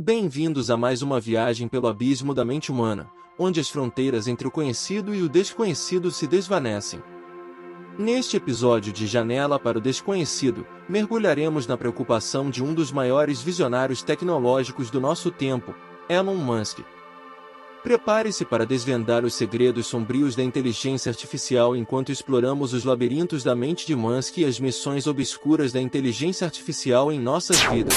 Bem-vindos a mais uma viagem pelo abismo da mente humana, onde as fronteiras entre o conhecido e o desconhecido se desvanecem. Neste episódio de Janela para o Desconhecido, mergulharemos na preocupação de um dos maiores visionários tecnológicos do nosso tempo, Elon Musk. Prepare-se para desvendar os segredos sombrios da inteligência artificial enquanto exploramos os labirintos da mente de Musk e as missões obscuras da inteligência artificial em nossas vidas.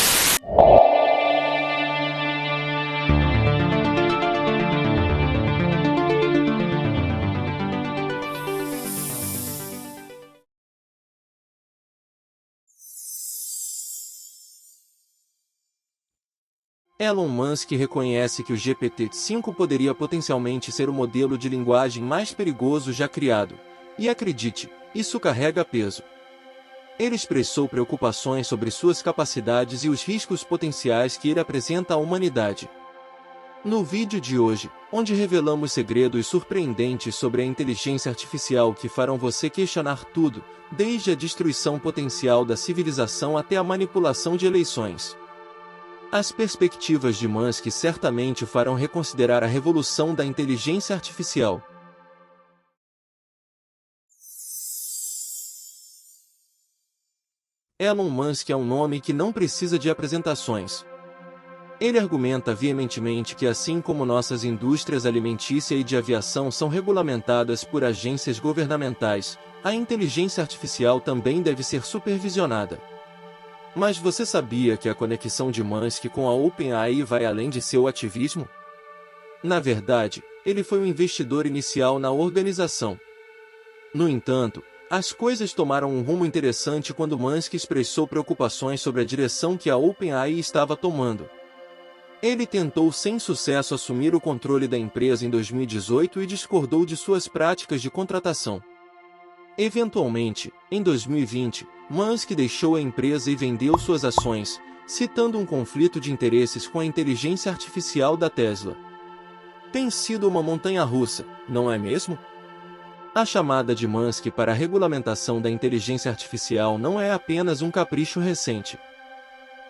Elon Musk reconhece que o GPT-5 poderia potencialmente ser o modelo de linguagem mais perigoso já criado, e acredite, isso carrega peso. Ele expressou preocupações sobre suas capacidades e os riscos potenciais que ele apresenta à humanidade. No vídeo de hoje, onde revelamos segredos surpreendentes sobre a inteligência artificial que farão você questionar tudo, desde a destruição potencial da civilização até a manipulação de eleições. As perspectivas de Musk certamente o farão reconsiderar a revolução da inteligência artificial. Elon Musk é um nome que não precisa de apresentações. Ele argumenta veementemente que assim como nossas indústrias alimentícia e de aviação são regulamentadas por agências governamentais, a inteligência artificial também deve ser supervisionada. Mas você sabia que a conexão de Musk com a OpenAI vai além de seu ativismo? Na verdade, ele foi um investidor inicial na organização. No entanto, as coisas tomaram um rumo interessante quando Musk expressou preocupações sobre a direção que a OpenAI estava tomando. Ele tentou sem sucesso assumir o controle da empresa em 2018 e discordou de suas práticas de contratação. Eventualmente, em 2020, Musk deixou a empresa e vendeu suas ações, citando um conflito de interesses com a inteligência artificial da Tesla. Tem sido uma montanha-russa, não é mesmo? A chamada de Musk para a regulamentação da inteligência artificial não é apenas um capricho recente.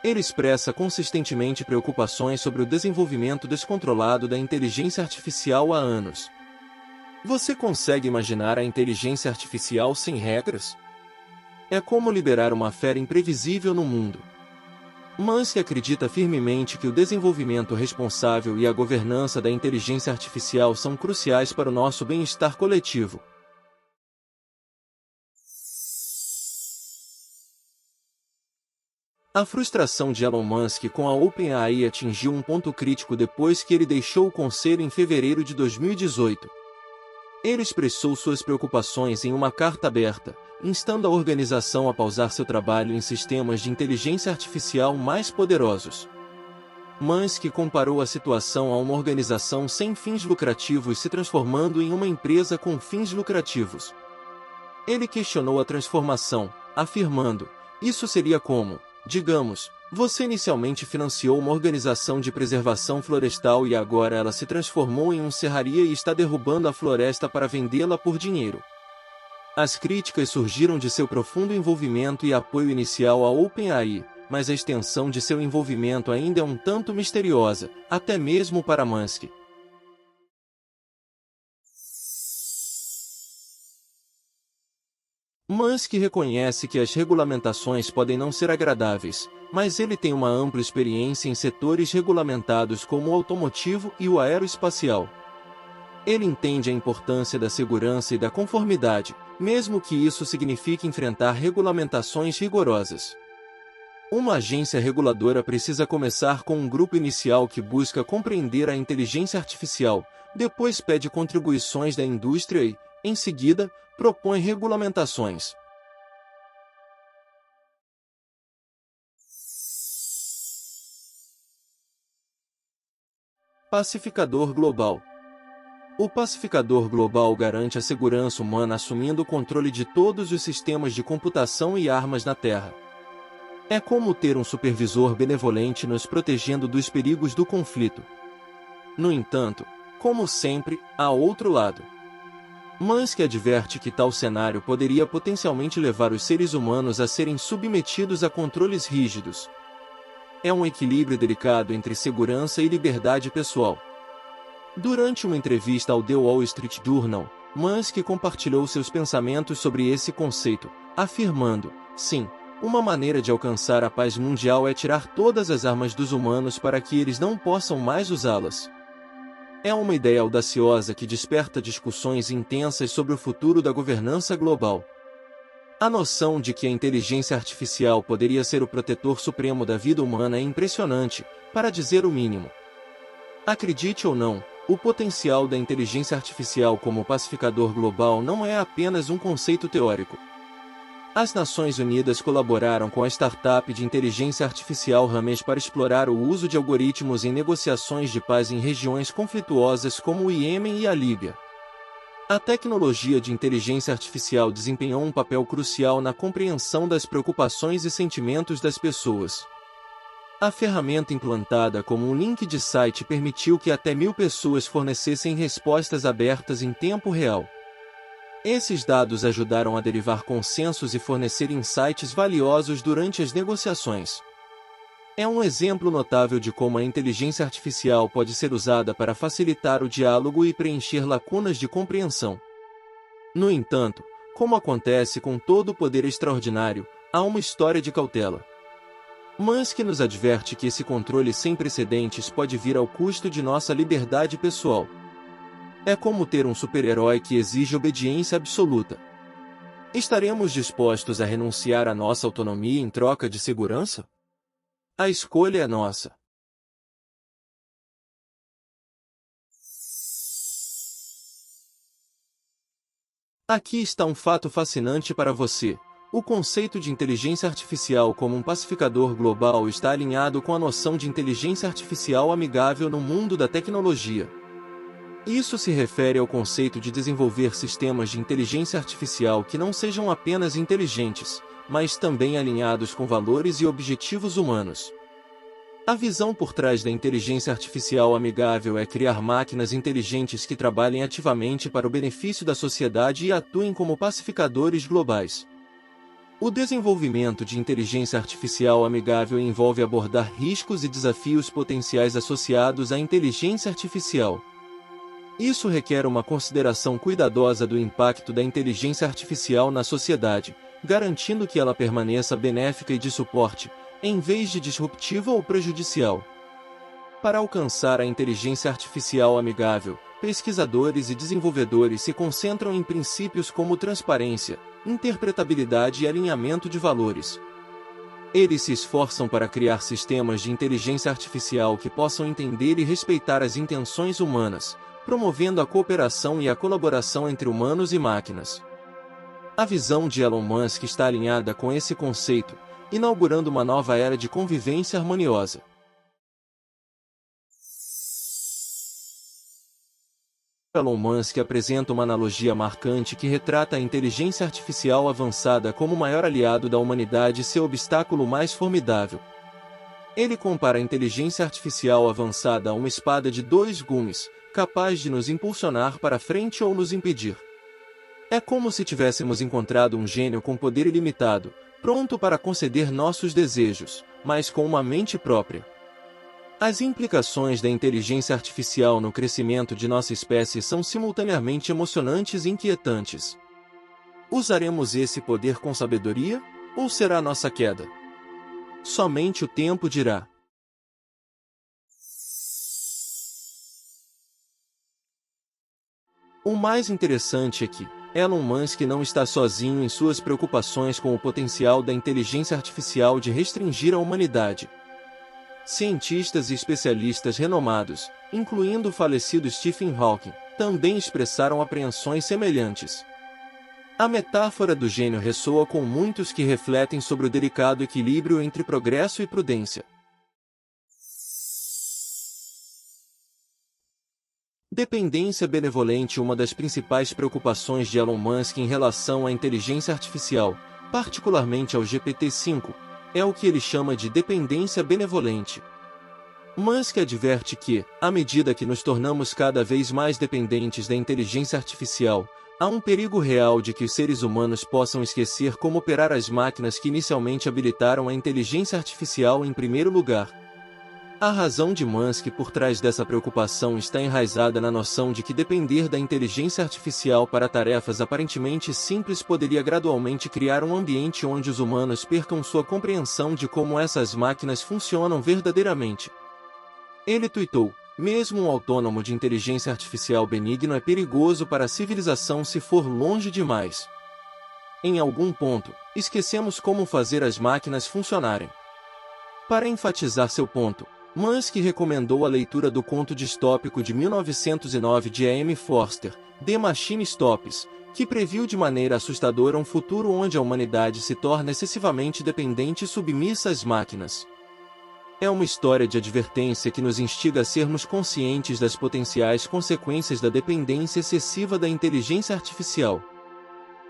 Ele expressa consistentemente preocupações sobre o desenvolvimento descontrolado da inteligência artificial há anos. Você consegue imaginar a inteligência artificial sem regras? É como liberar uma fera imprevisível no mundo. Musk acredita firmemente que o desenvolvimento responsável e a governança da inteligência artificial são cruciais para o nosso bem-estar coletivo. A frustração de Elon Musk com a OpenAI atingiu um ponto crítico depois que ele deixou o conselho em fevereiro de 2018. Ele expressou suas preocupações em uma carta aberta, instando a organização a pausar seu trabalho em sistemas de inteligência artificial mais poderosos. Musk comparou a situação a uma organização sem fins lucrativos se transformando em uma empresa com fins lucrativos. Ele questionou a transformação, afirmando: isso seria como, digamos, você inicialmente financiou uma organização de preservação florestal e agora ela se transformou em uma serraria e está derrubando a floresta para vendê-la por dinheiro. As críticas surgiram de seu profundo envolvimento e apoio inicial à OpenAI, mas a extensão de seu envolvimento ainda é um tanto misteriosa, até mesmo para Musk. Musk reconhece que as regulamentações podem não ser agradáveis, mas ele tem uma ampla experiência em setores regulamentados como o automotivo e o aeroespacial. Ele entende a importância da segurança e da conformidade, mesmo que isso signifique enfrentar regulamentações rigorosas. Uma agência reguladora precisa começar com um grupo inicial que busca compreender a inteligência artificial, depois pede contribuições da indústria e, em seguida, propõe regulamentações. Pacificador global. O pacificador global garante a segurança humana assumindo o controle de todos os sistemas de computação e armas na Terra. É como ter um supervisor benevolente nos protegendo dos perigos do conflito. No entanto, como sempre, há outro lado. Musk adverte que tal cenário poderia potencialmente levar os seres humanos a serem submetidos a controles rígidos. é um equilíbrio delicado entre segurança e liberdade pessoal. Durante uma entrevista ao The Wall Street Journal, Musk compartilhou seus pensamentos sobre esse conceito, afirmando: sim, uma maneira de alcançar a paz mundial é tirar todas as armas dos humanos para que eles não possam mais usá-las. É uma ideia audaciosa que desperta discussões intensas sobre o futuro da governança global. A noção de que a inteligência artificial poderia ser o protetor supremo da vida humana é impressionante, para dizer o mínimo. Acredite ou não, o potencial da inteligência artificial como pacificador global não é apenas um conceito teórico. As Nações Unidas colaboraram com a startup de inteligência artificial Ramesh para explorar o uso de algoritmos em negociações de paz em regiões conflituosas como o Iêmen e a Líbia. A tecnologia de inteligência artificial desempenhou um papel crucial na compreensão das preocupações e sentimentos das pessoas. A ferramenta implantada como um link de site permitiu que até 1000 pessoas fornecessem respostas abertas em tempo real. Esses dados ajudaram a derivar consensos e fornecer insights valiosos durante as negociações. É um exemplo notável de como a inteligência artificial pode ser usada para facilitar o diálogo e preencher lacunas de compreensão. No entanto, como acontece com todo poder extraordinário, há uma história de cautela. Musk nos adverte que esse controle sem precedentes pode vir ao custo de nossa liberdade pessoal. É como ter um super-herói que exige obediência absoluta. Estaremos dispostos a renunciar à nossa autonomia em troca de segurança? A escolha é nossa. Aqui está um fato fascinante para você. O conceito de inteligência artificial como um pacificador global está alinhado com a noção de inteligência artificial amigável no mundo da tecnologia. Isso se refere ao conceito de desenvolver sistemas de inteligência artificial que não sejam apenas inteligentes, mas também alinhados com valores e objetivos humanos. A visão por trás da inteligência artificial amigável é criar máquinas inteligentes que trabalhem ativamente para o benefício da sociedade e atuem como pacificadores globais. O desenvolvimento de inteligência artificial amigável envolve abordar riscos e desafios potenciais associados à inteligência artificial. Isso requer uma consideração cuidadosa do impacto da inteligência artificial na sociedade, garantindo que ela permaneça benéfica e de suporte, em vez de disruptiva ou prejudicial. Para alcançar a inteligência artificial amigável, pesquisadores e desenvolvedores se concentram em princípios como transparência, interpretabilidade e alinhamento de valores. Eles se esforçam para criar sistemas de inteligência artificial que possam entender e respeitar as intenções humanas, promovendo a cooperação e a colaboração entre humanos e máquinas. A visão de Elon Musk está alinhada com esse conceito, inaugurando uma nova era de convivência harmoniosa. Elon Musk apresenta uma analogia marcante que retrata a inteligência artificial avançada como o maior aliado da humanidade e seu obstáculo mais formidável. Ele compara a inteligência artificial avançada a uma espada de 2 gumes, capaz de nos impulsionar para frente ou nos impedir. É como se tivéssemos encontrado um gênio com poder ilimitado, pronto para conceder nossos desejos, mas com uma mente própria. As implicações da inteligência artificial no crescimento de nossa espécie são simultaneamente emocionantes e inquietantes. Usaremos esse poder com sabedoria, ou será nossa queda? Somente o tempo dirá. O mais interessante é que Elon Musk não está sozinho em suas preocupações com o potencial da inteligência artificial de restringir a humanidade. Cientistas e especialistas renomados, incluindo o falecido Stephen Hawking, também expressaram apreensões semelhantes. A metáfora do gênio ressoa com muitos que refletem sobre o delicado equilíbrio entre progresso e prudência. Dependência benevolente. Uma das principais preocupações de Elon Musk em relação à inteligência artificial, particularmente ao GPT-5, é o que ele chama de dependência benevolente. Musk adverte que, à medida que nos tornamos cada vez mais dependentes da inteligência artificial, Há um perigo real de que os seres humanos possam esquecer como operar as máquinas que inicialmente habilitaram a inteligência artificial em primeiro lugar. A razão de Musk por trás dessa preocupação está enraizada na noção de que depender da inteligência artificial para tarefas aparentemente simples poderia gradualmente criar um ambiente onde os humanos percam sua compreensão de como essas máquinas funcionam verdadeiramente. Ele tuitou: mesmo um autônomo de inteligência artificial benigno é perigoso para a civilização se for longe demais. Em algum ponto, esquecemos como fazer as máquinas funcionarem. Para enfatizar seu ponto, Musk recomendou a leitura do conto distópico de 1909 de A.M. Forster, The Machine Stops, que previu de maneira assustadora um futuro onde a humanidade se torna excessivamente dependente e submissa às máquinas. É uma história de advertência que nos instiga a sermos conscientes das potenciais consequências da dependência excessiva da inteligência artificial.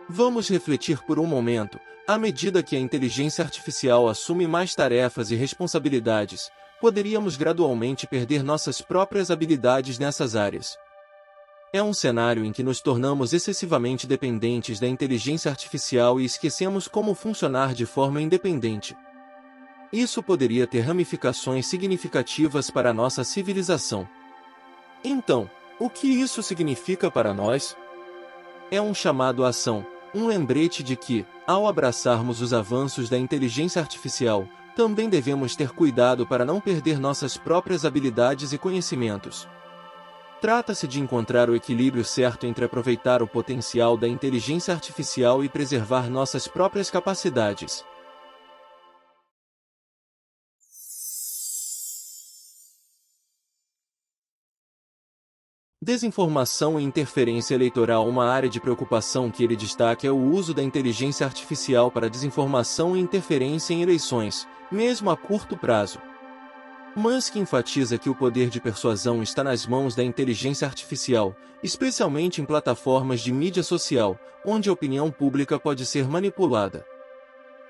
Vamos refletir por um momento. À medida que a inteligência artificial assume mais tarefas e responsabilidades, poderíamos gradualmente perder nossas próprias habilidades nessas áreas. É um cenário em que nos tornamos excessivamente dependentes da inteligência artificial e esquecemos como funcionar de forma independente. Isso poderia ter ramificações significativas para a nossa civilização. Então, o que isso significa para nós? É um chamado à ação, um lembrete de que, ao abraçarmos os avanços da inteligência artificial, também devemos ter cuidado para não perder nossas próprias habilidades e conhecimentos. Trata-se de encontrar o equilíbrio certo entre aproveitar o potencial da inteligência artificial e preservar nossas próprias capacidades. Desinformação e interferência eleitoral. Uma área de preocupação que ele destaca é o uso da inteligência artificial para desinformação e interferência em eleições, mesmo a curto prazo. Musk enfatiza que o poder de persuasão está nas mãos da inteligência artificial, especialmente em plataformas de mídia social, onde a opinião pública pode ser manipulada.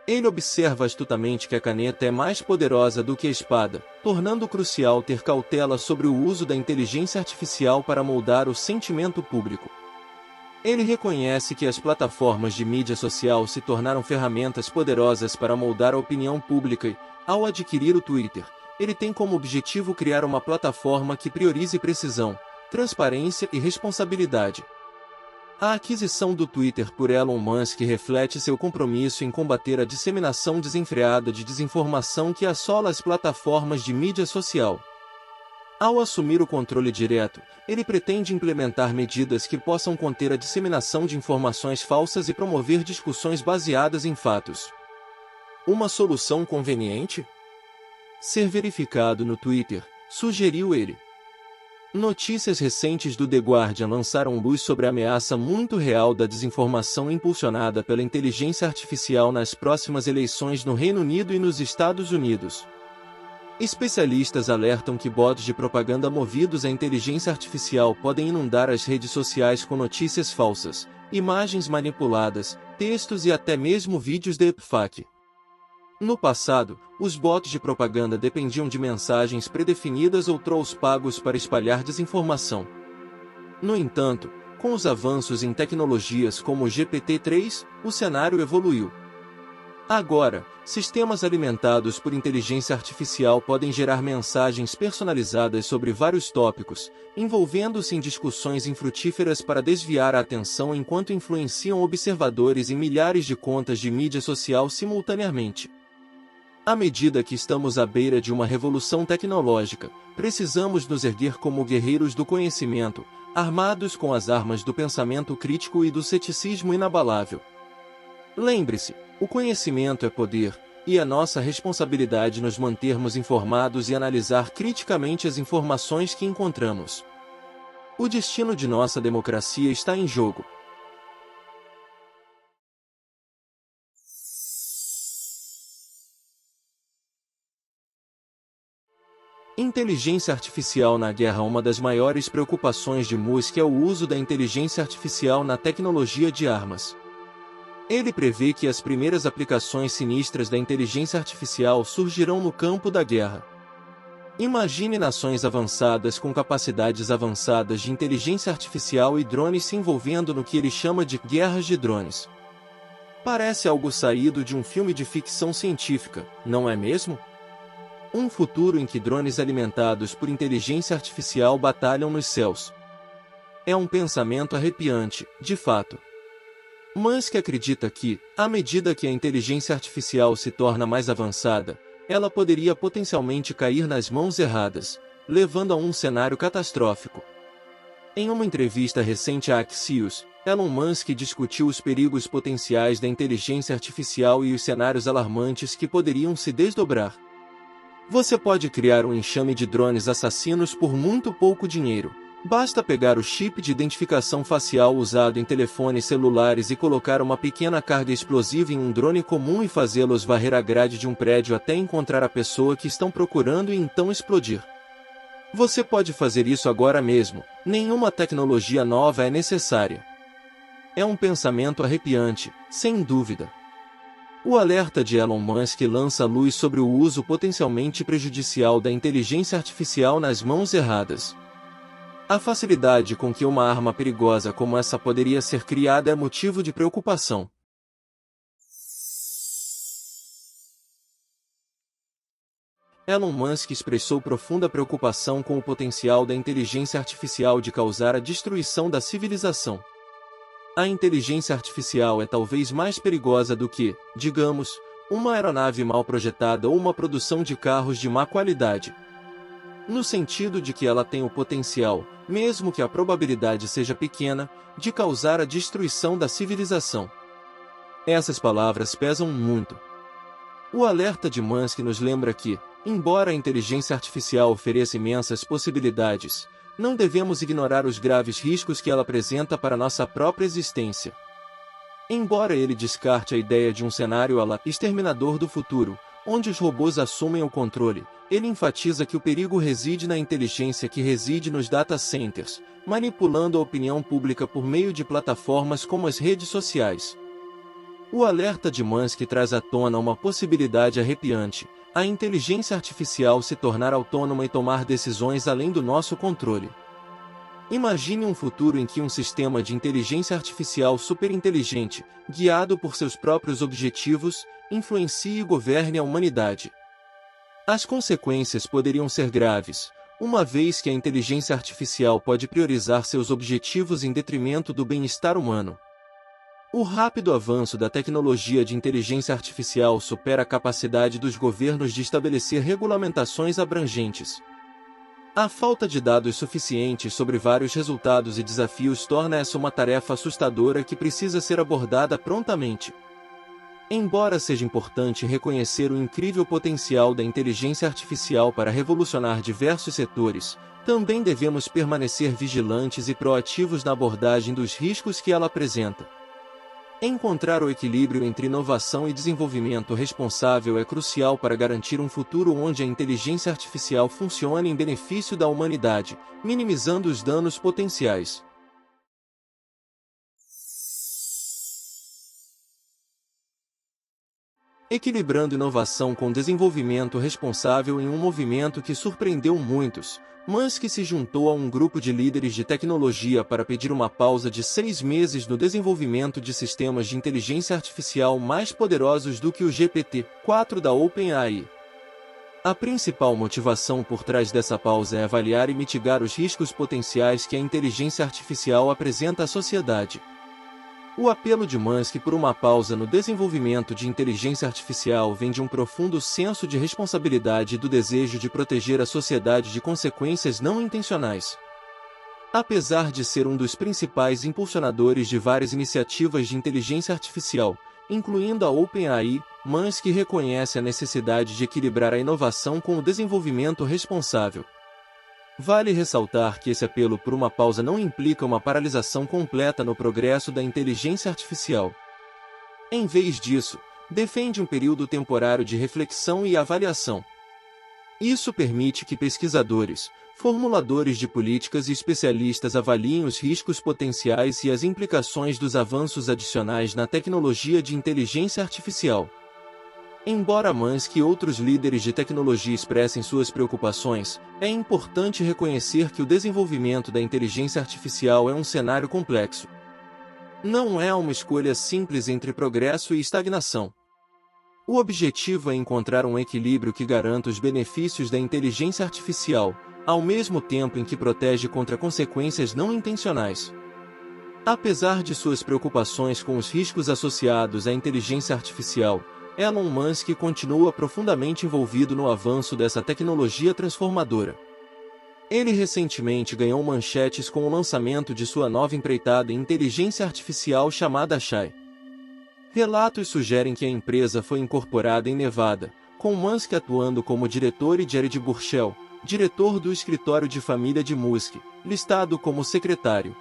Ele observa astutamente que a caneta é mais poderosa do que a espada, tornando crucial ter cautela sobre o uso da inteligência artificial para moldar o sentimento público. Ele reconhece que as plataformas de mídia social se tornaram ferramentas poderosas para moldar a opinião pública e, ao adquirir o Twitter, ele tem como objetivo criar uma plataforma que priorize precisão, transparência e responsabilidade. A aquisição do Twitter por Elon Musk reflete seu compromisso em combater a disseminação desenfreada de desinformação que assola as plataformas de mídia social. Ao assumir o controle direto, ele pretende implementar medidas que possam conter a disseminação de informações falsas e promover discussões baseadas em fatos. Uma solução conveniente? Ser verificado no Twitter, sugeriu ele. Notícias recentes do The Guardian lançaram luz sobre a ameaça muito real da desinformação impulsionada pela inteligência artificial nas próximas eleições no Reino Unido e nos Estados Unidos. Especialistas alertam que bots de propaganda movidos à inteligência artificial podem inundar as redes sociais com notícias falsas, imagens manipuladas, textos e até mesmo vídeos deepfake. No passado, os bots de propaganda dependiam de mensagens predefinidas ou trolls pagos para espalhar desinformação. No entanto, com os avanços em tecnologias como o GPT-3, o cenário evoluiu. Agora, sistemas alimentados por inteligência artificial podem gerar mensagens personalizadas sobre vários tópicos, envolvendo-se em discussões infrutíferas para desviar a atenção enquanto influenciam observadores em milhares de contas de mídia social simultaneamente. À medida que estamos à beira de uma revolução tecnológica, precisamos nos erguer como guerreiros do conhecimento, armados com as armas do pensamento crítico e do ceticismo inabalável. Lembre-se, o conhecimento é poder, e é nossa responsabilidade nos mantermos informados e analisar criticamente as informações que encontramos. O destino de nossa democracia está em jogo. Inteligência artificial na guerra. Uma das maiores preocupações de Musk é o uso da inteligência artificial na tecnologia de armas. Ele prevê que as primeiras aplicações sinistras da inteligência artificial surgirão no campo da guerra. Imagine nações avançadas com capacidades avançadas de inteligência artificial e drones se envolvendo no que ele chama de guerras de drones. Parece algo saído de um filme de ficção científica, não é mesmo? Um futuro em que drones alimentados por inteligência artificial batalham nos céus. É um pensamento arrepiante, de fato. Musk acredita que, à medida que a inteligência artificial se torna mais avançada, ela poderia potencialmente cair nas mãos erradas, levando a um cenário catastrófico. Em uma entrevista recente à Axios, Elon Musk discutiu os perigos potenciais da inteligência artificial e os cenários alarmantes que poderiam se desdobrar. Você pode criar um enxame de drones assassinos por muito pouco dinheiro. Basta pegar o chip de identificação facial usado em telefones celulares e colocar uma pequena carga explosiva em um drone comum e fazê-los varrer a grade de um prédio até encontrar a pessoa que estão procurando e então explodir. Você pode fazer isso agora mesmo, nenhuma tecnologia nova é necessária. É um pensamento arrepiante, sem dúvida. O alerta de Elon Musk lança luz sobre o uso potencialmente prejudicial da inteligência artificial nas mãos erradas. A facilidade com que uma arma perigosa como essa poderia ser criada é motivo de preocupação. Elon Musk expressou profunda preocupação com o potencial da inteligência artificial de causar a destruição da civilização. A inteligência artificial é talvez mais perigosa do que, digamos, uma aeronave mal projetada ou uma produção de carros de má qualidade. No sentido de que ela tem o potencial, mesmo que a probabilidade seja pequena, de causar a destruição da civilização. Essas palavras pesam muito. O alerta de Musk nos lembra que, embora a inteligência artificial ofereça imensas possibilidades, não devemos ignorar os graves riscos que ela apresenta para nossa própria existência. Embora ele descarte a ideia de um cenário à la Exterminador do Futuro, onde os robôs assumem o controle, ele enfatiza que o perigo reside na inteligência que reside nos data centers, manipulando a opinião pública por meio de plataformas como as redes sociais. O alerta de Musk traz à tona uma possibilidade arrepiante: a inteligência artificial se tornar autônoma e tomar decisões além do nosso controle. Imagine um futuro em que um sistema de inteligência artificial superinteligente, guiado por seus próprios objetivos, influencie e governe a humanidade. As consequências poderiam ser graves, uma vez que a inteligência artificial pode priorizar seus objetivos em detrimento do bem-estar humano. O rápido avanço da tecnologia de inteligência artificial supera a capacidade dos governos de estabelecer regulamentações abrangentes. A falta de dados suficientes sobre vários resultados e desafios torna essa uma tarefa assustadora que precisa ser abordada prontamente. Embora seja importante reconhecer o incrível potencial da inteligência artificial para revolucionar diversos setores, também devemos permanecer vigilantes e proativos na abordagem dos riscos que ela apresenta. Encontrar o equilíbrio entre inovação e desenvolvimento responsável é crucial para garantir um futuro onde a inteligência artificial funcione em benefício da humanidade, minimizando os danos potenciais. Equilibrando inovação com desenvolvimento responsável em um movimento que surpreendeu muitos, Musk se juntou a um grupo de líderes de tecnologia para pedir uma pausa de 6 meses no desenvolvimento de sistemas de inteligência artificial mais poderosos do que o GPT-4 da OpenAI. A principal motivação por trás dessa pausa é avaliar e mitigar os riscos potenciais que a inteligência artificial apresenta à sociedade. O apelo de Musk por uma pausa no desenvolvimento de inteligência artificial vem de um profundo senso de responsabilidade e do desejo de proteger a sociedade de consequências não intencionais. Apesar de ser um dos principais impulsionadores de várias iniciativas de inteligência artificial, incluindo a OpenAI, Musk reconhece a necessidade de equilibrar a inovação com o desenvolvimento responsável. Vale ressaltar que esse apelo por uma pausa não implica uma paralisação completa no progresso da inteligência artificial. Em vez disso, defende um período temporário de reflexão e avaliação. Isso permite que pesquisadores, formuladores de políticas e especialistas avaliem os riscos potenciais e as implicações dos avanços adicionais na tecnologia de inteligência artificial. Embora Musk e outros líderes de tecnologia expressem suas preocupações, é importante reconhecer que o desenvolvimento da inteligência artificial é um cenário complexo. Não é uma escolha simples entre progresso e estagnação. O objetivo é encontrar um equilíbrio que garanta os benefícios da inteligência artificial, ao mesmo tempo em que protege contra consequências não intencionais. Apesar de suas preocupações com os riscos associados à inteligência artificial, Elon Musk continua profundamente envolvido no avanço dessa tecnologia transformadora. Ele recentemente ganhou manchetes com o lançamento de sua nova empreitada em inteligência artificial chamada Chai. Relatos sugerem que a empresa foi incorporada em Nevada, com Musk atuando como diretor e Jared Burchell, diretor do escritório de família de Musk, listado como secretário.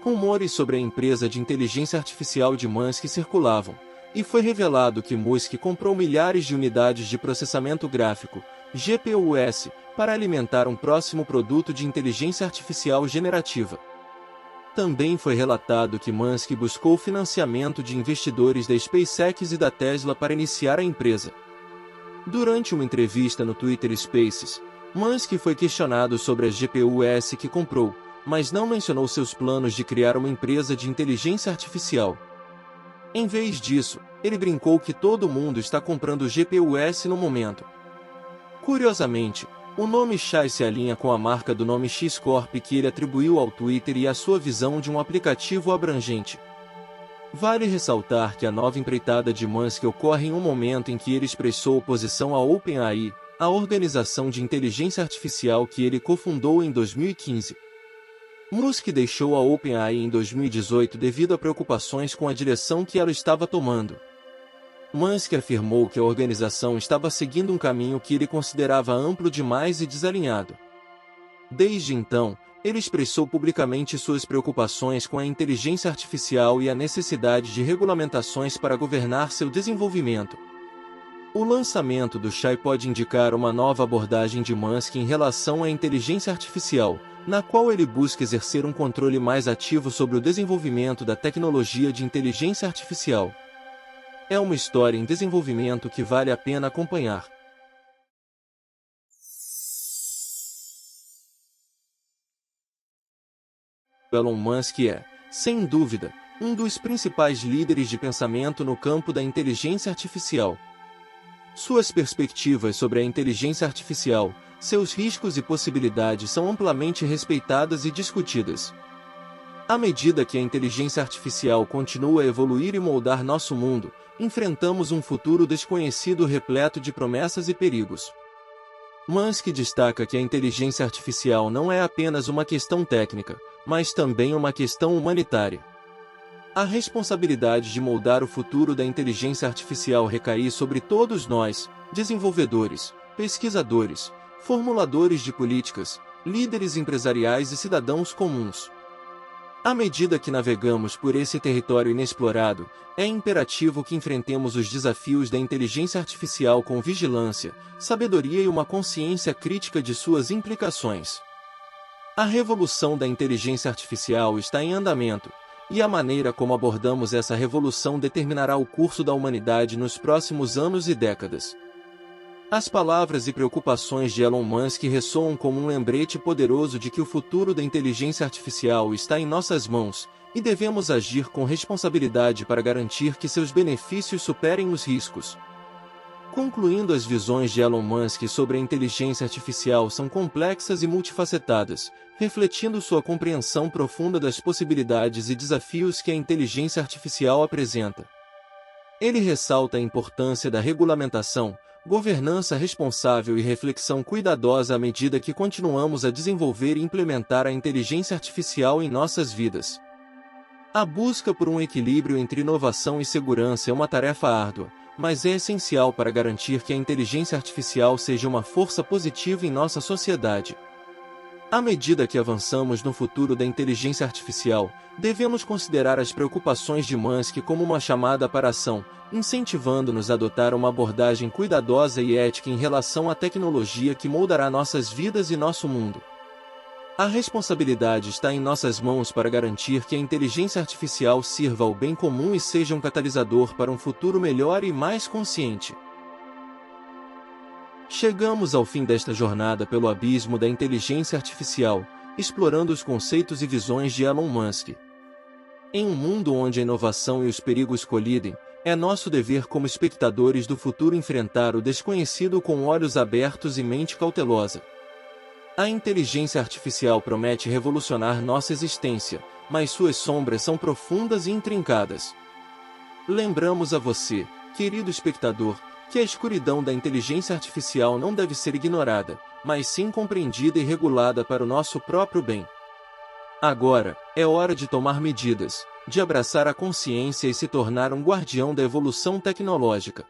Rumores sobre a empresa de inteligência artificial de Musk circulavam, e foi revelado que Musk comprou milhares de unidades de processamento gráfico, GPUs, para alimentar um próximo produto de inteligência artificial generativa. Também foi relatado que Musk buscou financiamento de investidores da SpaceX e da Tesla para iniciar a empresa. Durante uma entrevista no Twitter Spaces, Musk foi questionado sobre as GPUs que comprou, mas não mencionou seus planos de criar uma empresa de inteligência artificial. Em vez disso, ele brincou que todo mundo está comprando GPUs no momento. Curiosamente, o nome Chai se alinha com a marca do nome X Corp que ele atribuiu ao Twitter e à sua visão de um aplicativo abrangente. Vale ressaltar que a nova empreitada de Musk ocorre em um momento em que ele expressou oposição à OpenAI, a organização de inteligência artificial que ele cofundou em 2015. Musk deixou a OpenAI em 2018 devido a preocupações com a direção que ela estava tomando. Musk afirmou que a organização estava seguindo um caminho que ele considerava amplo demais e desalinhado. Desde então, ele expressou publicamente suas preocupações com a inteligência artificial e a necessidade de regulamentações para governar seu desenvolvimento. O lançamento do Chai pode indicar uma nova abordagem de Musk em relação à inteligência artificial, na qual ele busca exercer um controle mais ativo sobre o desenvolvimento da tecnologia de inteligência artificial. É uma história em desenvolvimento que vale a pena acompanhar. Elon Musk é, sem dúvida, um dos principais líderes de pensamento no campo da inteligência artificial. Suas perspectivas sobre a inteligência artificial, seus riscos e possibilidades são amplamente respeitadas e discutidas. À medida que a inteligência artificial continua a evoluir e moldar nosso mundo, enfrentamos um futuro desconhecido repleto de promessas e perigos. Musk destaca que a inteligência artificial não é apenas uma questão técnica, mas também uma questão humanitária. A responsabilidade de moldar o futuro da inteligência artificial recai sobre todos nós, desenvolvedores, pesquisadores, formuladores de políticas, líderes empresariais e cidadãos comuns. À medida que navegamos por esse território inexplorado, é imperativo que enfrentemos os desafios da inteligência artificial com vigilância, sabedoria e uma consciência crítica de suas implicações. A revolução da inteligência artificial está em andamento, e a maneira como abordamos essa revolução determinará o curso da humanidade nos próximos anos e décadas. As palavras e preocupações de Elon Musk ressoam como um lembrete poderoso de que o futuro da inteligência artificial está em nossas mãos, e devemos agir com responsabilidade para garantir que seus benefícios superem os riscos. Concluindo, as visões de Elon Musk sobre a inteligência artificial são complexas e multifacetadas, refletindo sua compreensão profunda das possibilidades e desafios que a inteligência artificial apresenta. Ele ressalta a importância da regulamentação, governança responsável e reflexão cuidadosa à medida que continuamos a desenvolver e implementar a inteligência artificial em nossas vidas. A busca por um equilíbrio entre inovação e segurança é uma tarefa árdua, mas é essencial para garantir que a inteligência artificial seja uma força positiva em nossa sociedade. À medida que avançamos no futuro da inteligência artificial, devemos considerar as preocupações de Musk como uma chamada para ação, incentivando-nos a adotar uma abordagem cuidadosa e ética em relação à tecnologia que moldará nossas vidas e nosso mundo. A responsabilidade está em nossas mãos para garantir que a inteligência artificial sirva ao bem comum e seja um catalisador para um futuro melhor e mais consciente. Chegamos ao fim desta jornada pelo abismo da inteligência artificial, explorando os conceitos e visões de Elon Musk. Em um mundo onde a inovação e os perigos colidem, é nosso dever como espectadores do futuro enfrentar o desconhecido com olhos abertos e mente cautelosa. A inteligência artificial promete revolucionar nossa existência, mas suas sombras são profundas e intrincadas. Lembramos a você, querido espectador, que a escuridão da inteligência artificial não deve ser ignorada, mas sim compreendida e regulada para o nosso próprio bem. Agora, é hora de tomar medidas, de abraçar a consciência e se tornar um guardião da evolução tecnológica.